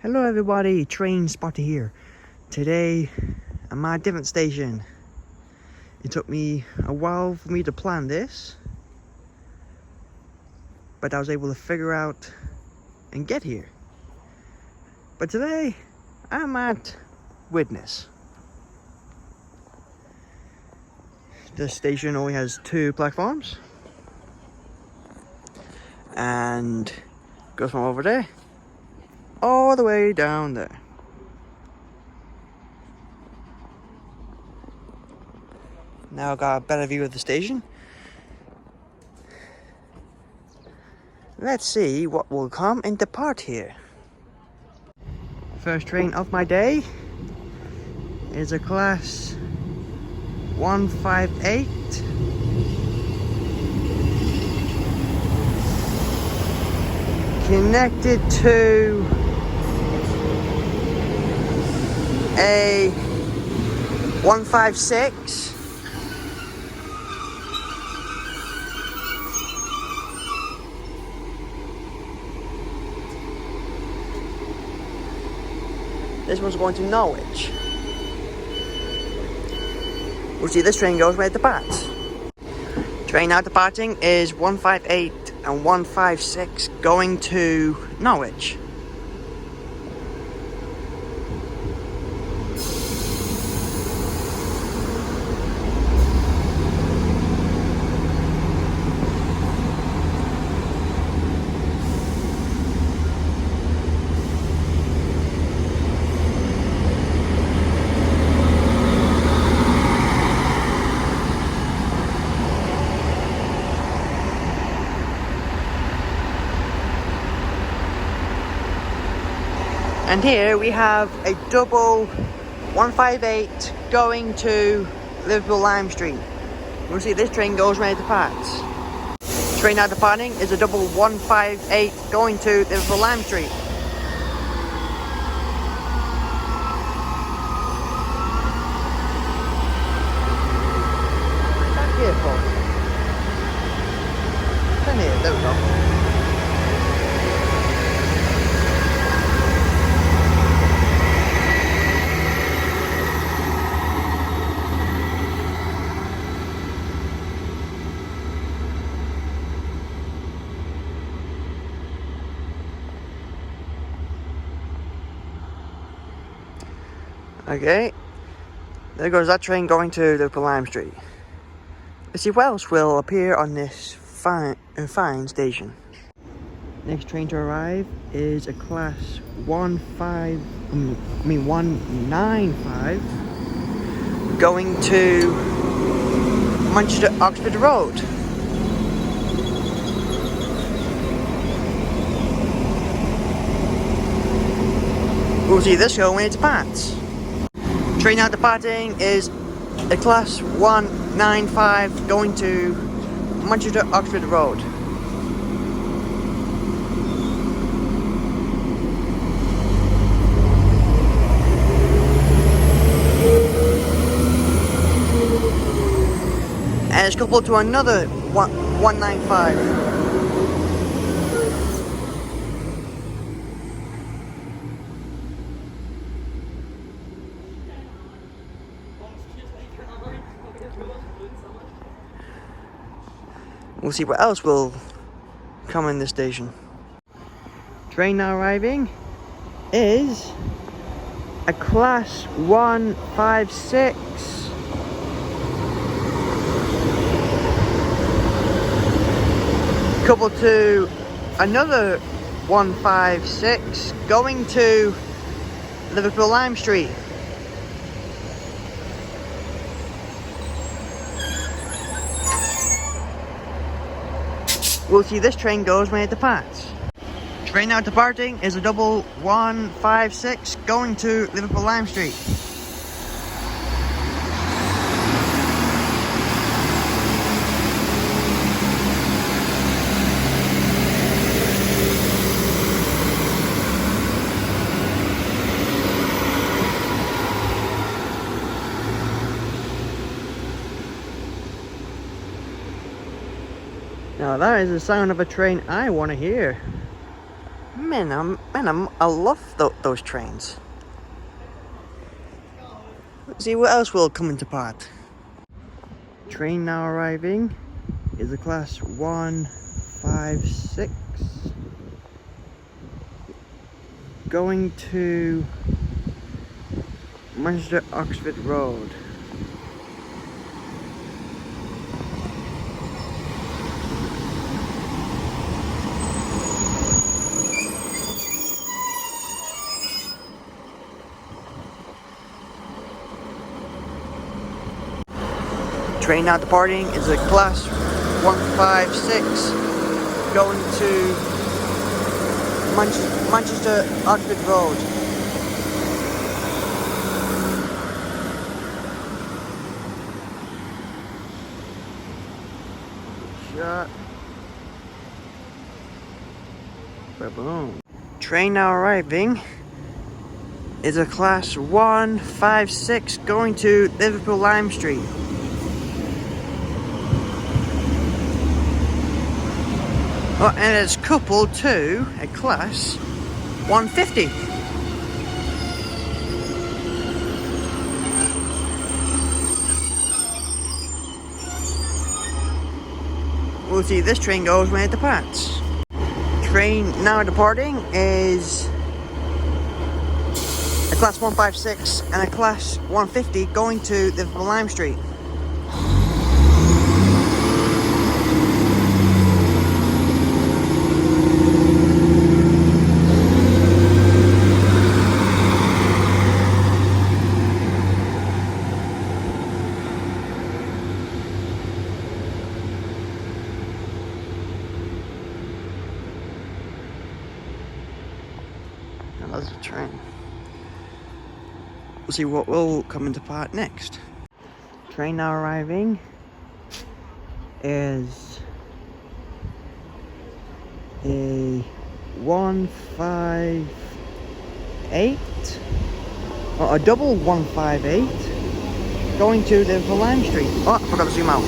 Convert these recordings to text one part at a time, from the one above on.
Hello everybody, Train Spotter here. Today I'm at a different station. It took me a while for me to plan this, but I was able to figure out and get here. But today I'm at Widnes. This station only has 2 platforms and goes from over there all the way down there. Now I got a better view of the station. Let's see what will come and depart here. First train of my day is a class 158. Connected to a 156. This one's going to Norwich. We'll see this train goes where it departs. Train now departing is 158 and 156 going to Norwich. And here we have a double 158 going to Liverpool Lime Street. We'll see this train goes where it departs. Train now departing is a double 158 going to Liverpool Lime Street. Back here, folks. Turn here, there we go. Okay, there goes that train going to Liverpool Lime Street. Let's see what else will appear on this fine station. Next train to arrive is a class 195 going to Manchester Oxford Road. We'll see this go when it departs. Train now departing is a class 195 going to Manchester Oxford Road. And it's coupled to another 195. We'll see what else will come in this station. Train now arriving is a class 156 coupled to another 156 going to Liverpool Lime Street. We'll see this train goes when it departs. Train now departing is a double 156 going to Liverpool Lime Street. Now that is the sound of a train I want to hear. I love those trains. Let's see what else will come into part. Train now arriving is a class 156 going to Manchester Oxford Road. Train now departing is a class 156 going to Manchester Oxford Road. Shut. Boom. Train now arriving is a class 156 going to Liverpool Lime Street. Oh, and it's coupled to a class 150. We'll see this train goes when it departs. Train now departing is a class 156 and a class 150 going to Liverpool Lime Street. That's a train. We'll see what will come into part next. Train now arriving is a 158 or a double 158 going to Liverpool Lime Street. Oh, I forgot to zoom out.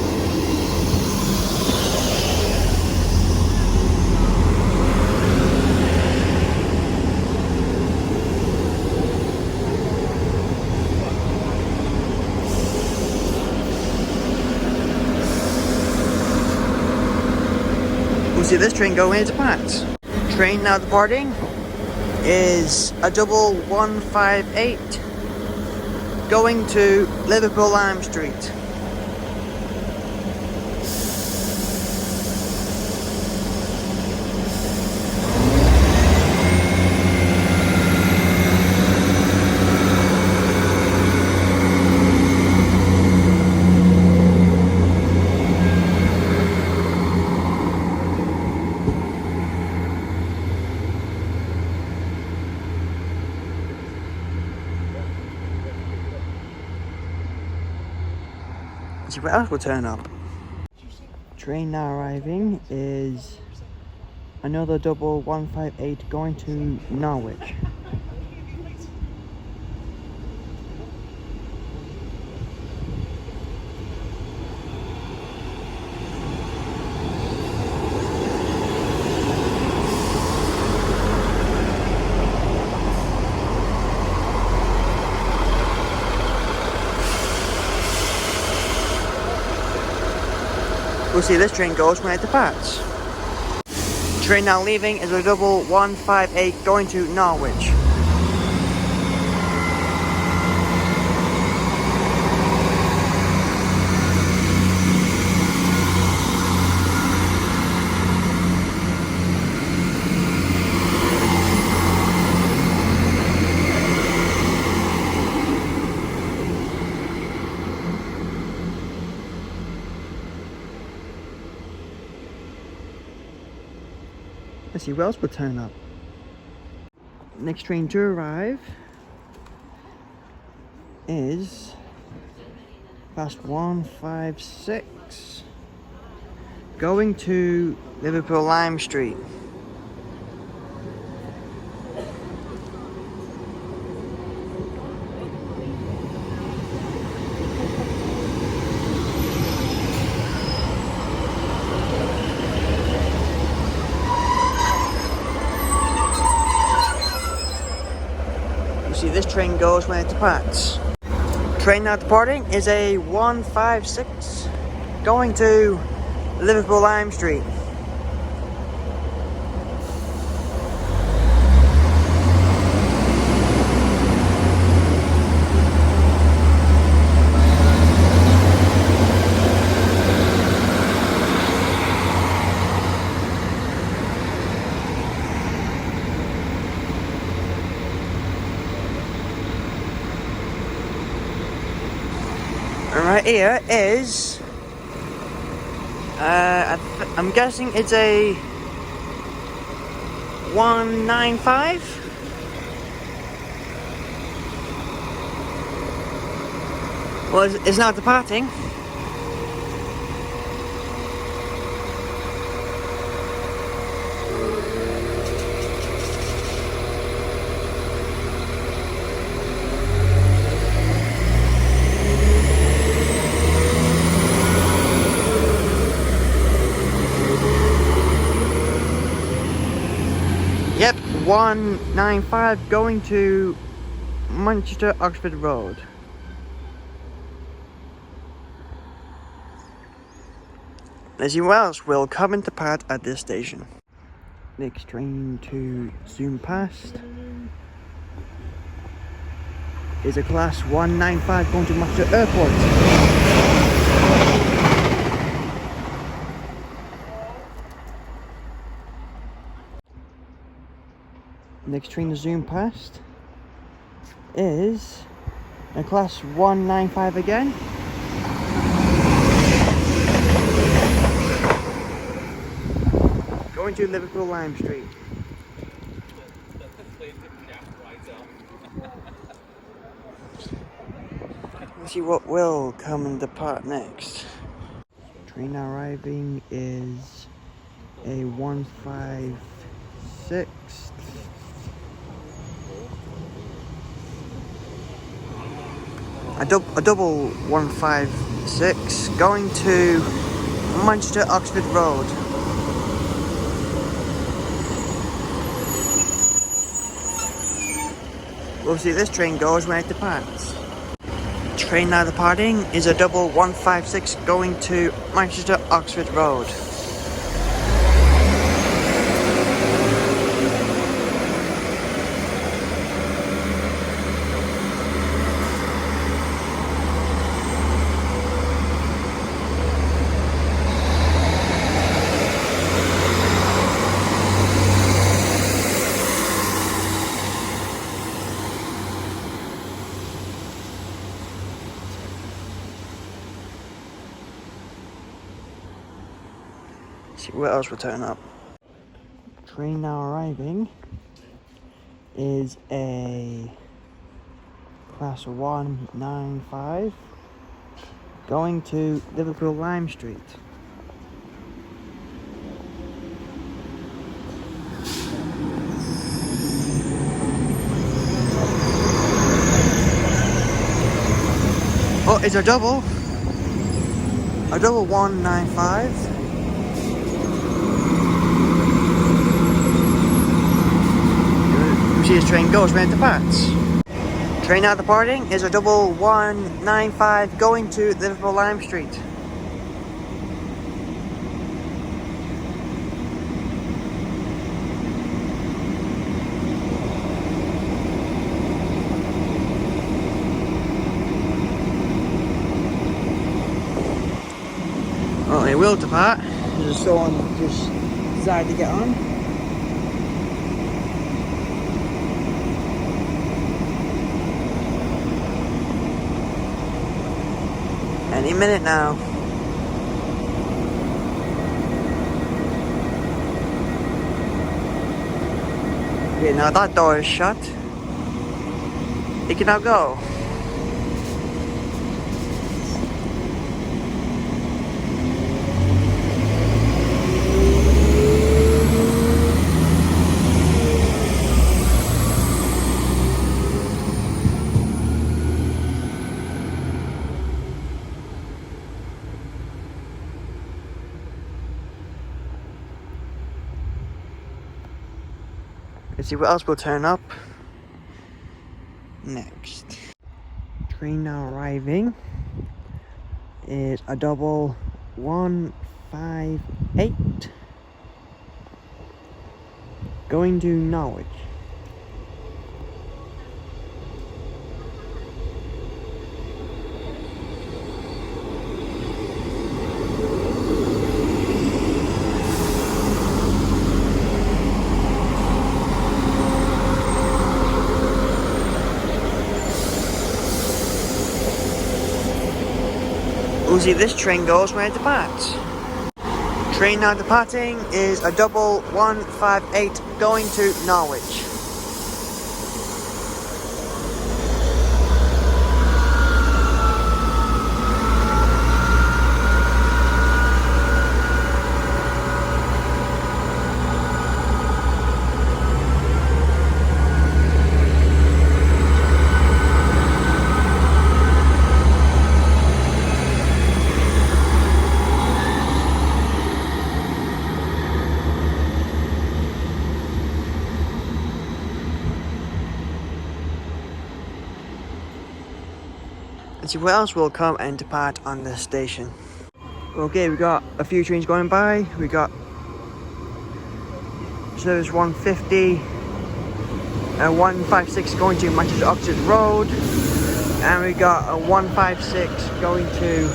We'll see this train go into parts. Train now departing is a double 158 going to Liverpool Lime Street. See what else will turn up. Train now arriving is another double 158 going to Norwich. We'll see this train goes when it departs. Train now leaving is a double 158 going to Norwich. Let's see what else will turn up. Next train to arrive is past 156 going to Liverpool Lime Street. this train goes when it departs. Train now departing is a 156 going to Liverpool Lime Street. And right here is, I'm guessing it's a 195? Well, it's not departing. Yep, 195 going to Manchester Oxford Road. Let's see what else will come into part at this station. Next train to zoom past is a class 195 going to Manchester Airport. Next train to zoom past is a class 195 again. Going to Liverpool Lime Street. Let's see what will come in the part next. Train now arriving is a 156. A double 156 going to Manchester Oxford Road. We'll see this train goes when it departs. Train now departing is a double 156 going to Manchester Oxford Road. See what else will turn up. Train now arriving is a class 195 going to Liverpool Lime Street. Oh, it's a double 195. See this train goes when it departs. Train now departing is a double 195 going to Liverpool Lime Street. Well, it will depart. There's someone just decided to get on. Any minute now. Okay, now that door is shut. It can now go. Let's see what else will turn up. next. Train now arriving is a double 158 going to Norwich. We'll see this train goes when it departs. Train now departing is a double 158 going to Norwich. Let's see what else will come and depart on this station. Okay, we got a few trains going by. We got service 150 and 156 going to Manchester Oxford Road, and we got a 156 going to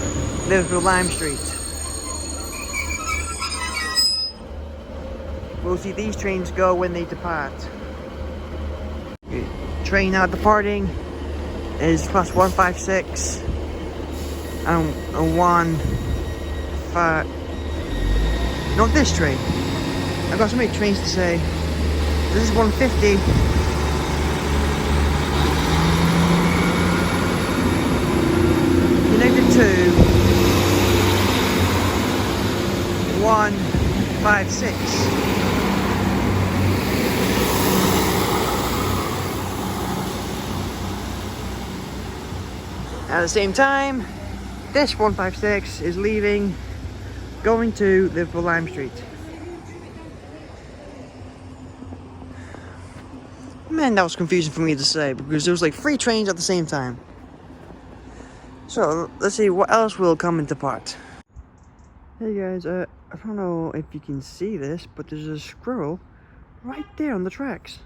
Liverpool Lime Street. We'll see these trains go when they depart. Train now departing is class 156 and a 15. Not this train. I've got so many trains to say. This is 150. Connected to 156. At the same time, this 156 is leaving, going to Liverpool Lime Street. Man, that was confusing for me to say because there was like 3 trains at the same time. So, let's see what else will come into part. Hey guys, I don't know if you can see this, but there's a squirrel right there on the tracks.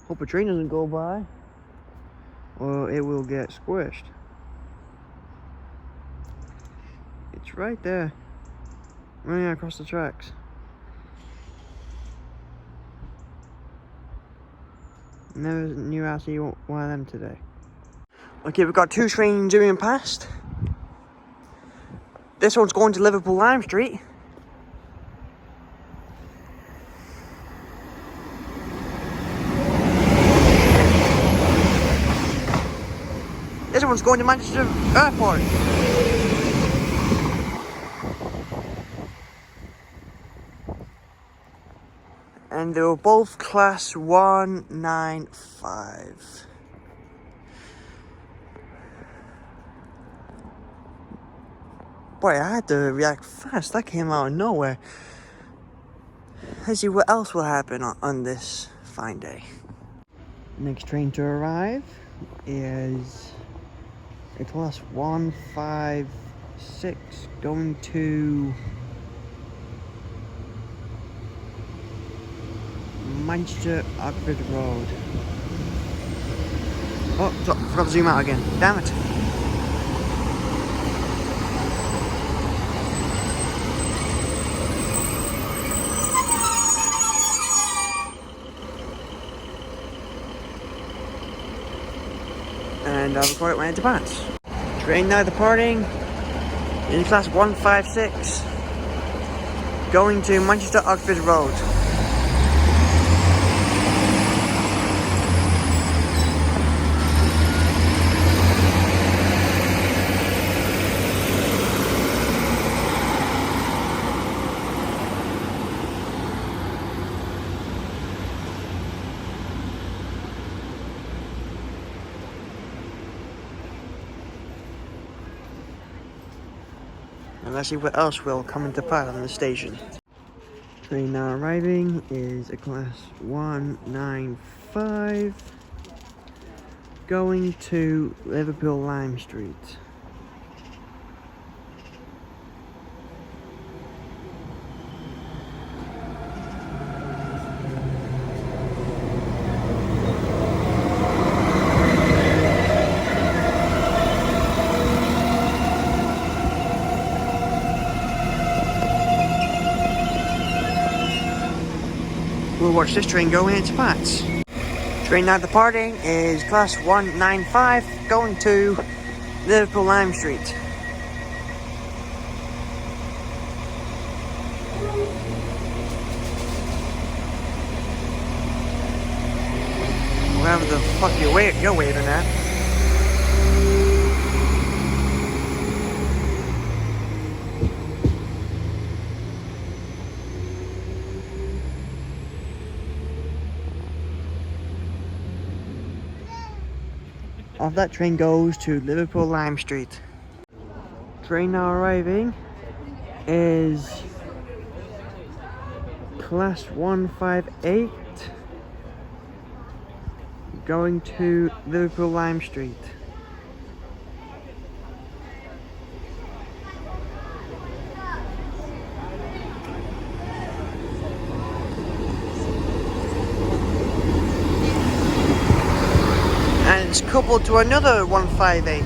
Hope a train doesn't go by, or it will get squished. It's right there, running across the tracks. Never knew I'd see one of them today. Okay, we've got 2 trains zooming past. This one's going to Liverpool Lime Street. This one's going to Manchester Airport. And they were both class 195. Boy, I had to react fast. That came out of nowhere. Let's see what else will happen on this fine day. Next train to arrive is a class 156 going to Manchester Oxford Road. Oh, sorry, forgot to zoom out again. Damn it. And I'll record it when it departs. Train now departing in class 156 going to Manchester Oxford Road. And let's see what else will come into part on the station. Train now arriving is a class 195 going to Liverpool Lime Street. We'll watch this train go into Pats. Train now departing is class 195 going to Liverpool Lime Street. Wherever the fuck you're waving at. Off that train goes to Liverpool Lime Street. Train now arriving is class 158 going to Liverpool Lime Street. And it's coupled to another 158.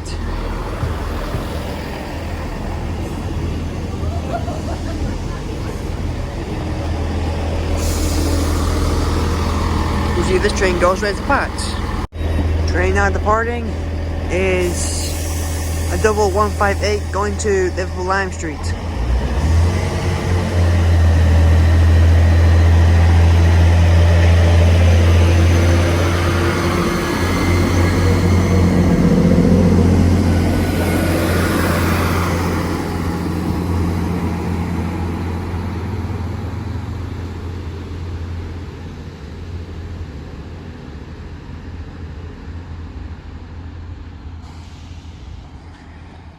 You see this train goes right to Pats. Train now departing is a double 158 going to Liverpool Lime Street.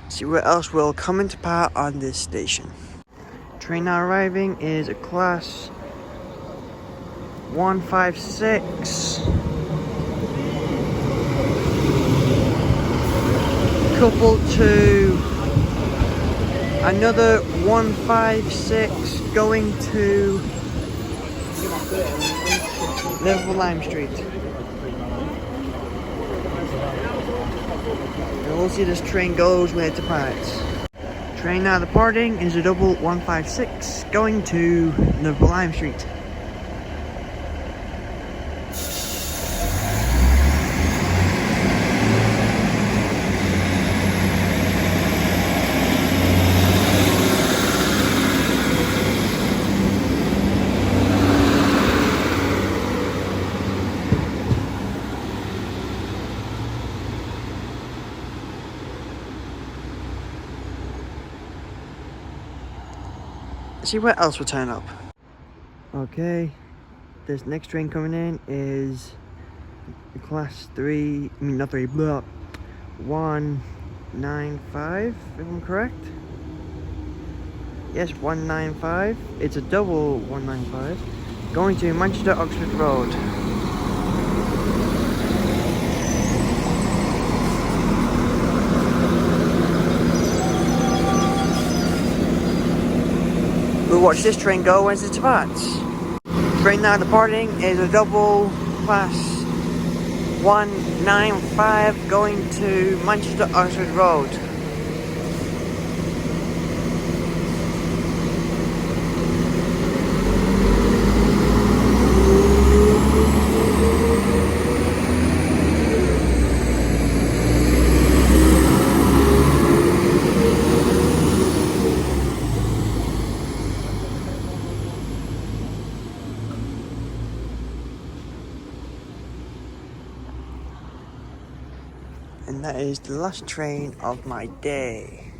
See what else will come into part on this station. Train now arriving is a class 156 coupled to another 156 going to Liverpool Lime Street. And we'll see this train goes when it departs. Train now departing is a double 156 going to Liverpool Lime Street. See what else will turn up. Okay, this next train coming in is class 195, if I'm correct. Yes, 195. It's a double 195 going to Manchester Oxford Road. We'll watch this train go when it departs. Train now departing is a double class 195 going to Manchester Oxford Road. And that is the last train of my day.